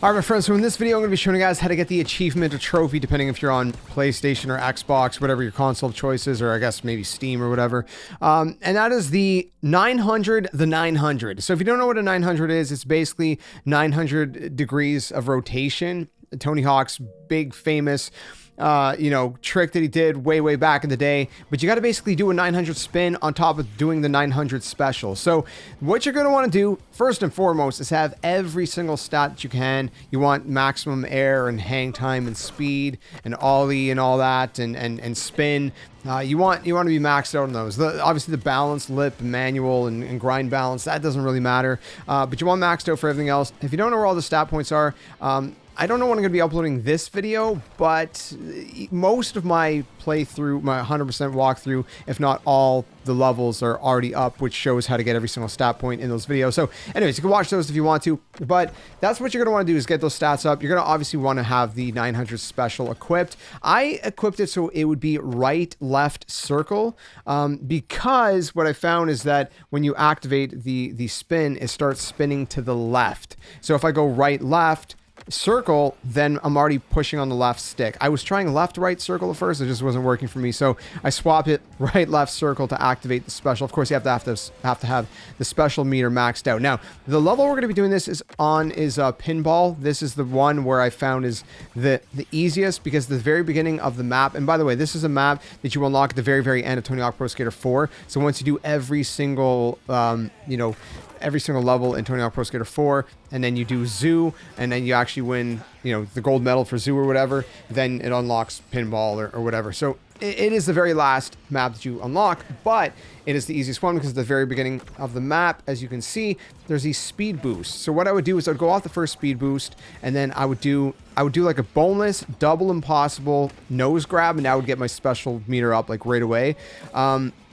Alright my friends, so in this video I'm going to be showing you guys how to get the achievement or trophy depending if you're on PlayStation or Xbox, whatever your console choice is, or I guess maybe Steam or whatever. And that is the 900, the 900. So if you don't know what a 900 is, it's basically 900 degrees of rotation. Tony Hawk's big famous trick that he did way back in the day, but you got to basically do a 900 spin on top of doing the 900 special. So what you're going to want to do first and foremost is have every single stat that you can. You want maximum air and hang time and speed and ollie and all that and spin. You want to be maxed out on those. Obviously the balance, lip, manual, and grind balance, that doesn't really matter, but you want maxed out for everything else. If you don't know where all the stat points are, I don't know when I'm going to be uploading this video, but most of my playthrough, my 100% walkthrough, if not all the levels are already up, which shows how to get every single stat point in those videos. So anyways, you can watch those if you want to, but that's what you're going to want to do is get those stats up. You're going to obviously want to have the 900 special equipped. I equipped it so it would be right, left, circle, because what I found is that when you activate the spin, it starts spinning to the left. So if I go right, left, circle, then I'm already pushing on the left stick. I was trying left, right, circle at first. It just wasn't working for me. So I swapped it right, left, circle to activate the special. Of course, you have to have the special meter maxed out. Now, the level we're going to be doing this is pinball. This is the one where I found is the easiest because the very beginning of the map. And by the way, this is a map that you unlock at the very end of Tony Hawk Pro Skater 4. So once you do every single, every single level in Tony Hawk Pro Skater 4, and then you do Zoo, and then you actually win, the gold medal for Zoo or whatever, then it unlocks pinball or whatever. So it is the very last map that you unlock, but it is the easiest one because at the very beginning of the map, as you can see, there's these speed boosts. So what I would do is I'd go off the first speed boost, and then I would do like a boneless, double impossible nose grab, and that would get my special meter up like right away.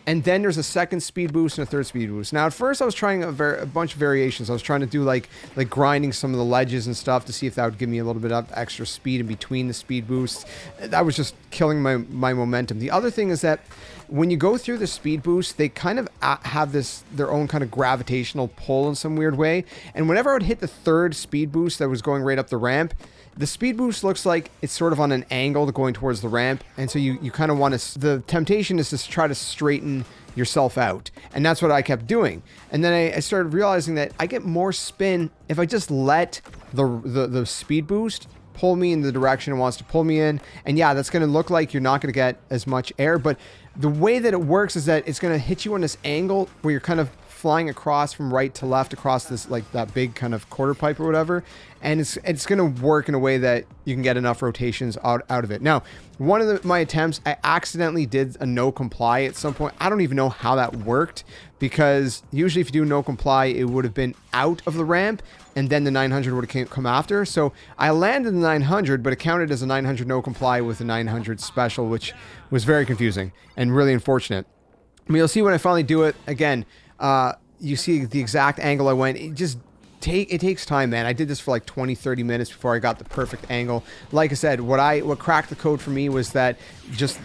And then there's a second speed boost and a third speed boost. Now, at first, I was trying a bunch of variations. I was trying to do like grinding some of the ledges and stuff to see if that would give me a little bit of extra speed in between the speed boosts. That was just killing my momentum. The other thing is that when you go through the speed boost, they kind of have their own kind of gravitational pull in some weird way. And whenever I would hit the third speed boost that was going right up the ramp, the speed boost looks like it's sort of on an angle going towards the ramp. And so you kind of want to, the temptation is to try to straighten yourself out. And that's what I kept doing. And then I started realizing that I get more spin if I just let the speed boost pull me in the direction it wants to pull me in. And yeah, that's going to look like you're not going to get as much air, but the way that it works is that it's going to hit you on this angle where you're kind of flying across from right to left across this, like that big kind of quarter pipe or whatever. And it's going to work in a way that you can get enough rotations out of it. Now, one of my attempts, I accidentally did a no comply at some point. I don't even know how that worked, because usually if you do no comply, it would have been out of the ramp and then the 900 would have come after. So I landed the 900, but it counted as a 900 no comply with a 900 special, which was very confusing and really unfortunate. I mean, you'll see when I finally do it again. You see the exact angle I went. It takes time, man. I did this for like 20-30 minutes before I got the perfect angle. Like I said, what cracked the code for me was that just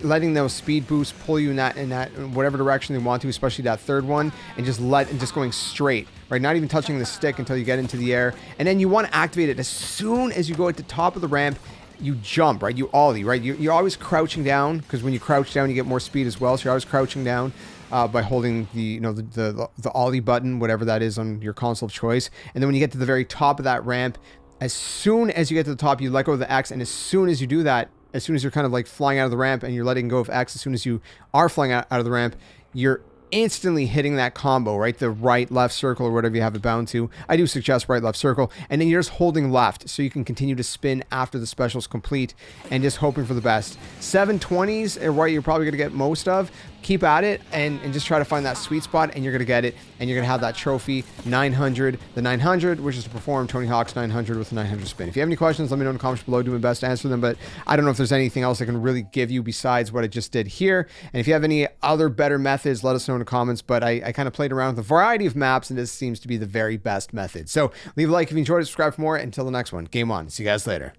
letting those speed boosts pull you in whatever direction they want to, especially that third one, and just going straight, right? Not even touching the stick until you get into the air. And then you want to activate it as soon as you go at the top of the ramp. You jump, right? You ollie, right? You're always crouching down, because when you crouch down, you get more speed as well. So you're always crouching down by holding the ollie button, whatever that is on your console of choice. And then when you get to the very top of that ramp, as soon as you get to the top, you let go of the X. And as soon as you do that, as soon as you're kind of like flying out of the ramp and you're letting go of X, as soon as you are flying out of the ramp, you're instantly hitting that combo, right? The right, left circle, or whatever you have it bound to. I do suggest right, left circle. And then you're just holding left so you can continue to spin after the special's complete and just hoping for the best. 720s are what you're probably going to get most of. Keep at it and just try to find that sweet spot, and you're going to get it, and you're going to have that trophy 900, the 900, which is to perform Tony Hawk's 900 with a 900 spin. If you have any questions, let me know in the comments below. Do my best to answer them, but I don't know if there's anything else I can really give you besides what I just did here. And if you have any other better methods, let us know in the comments, but I kind of played around with a variety of maps, and this seems to be the very best method. So leave a like if you enjoyed it, subscribe for more. Until the next one, game on. See you guys later.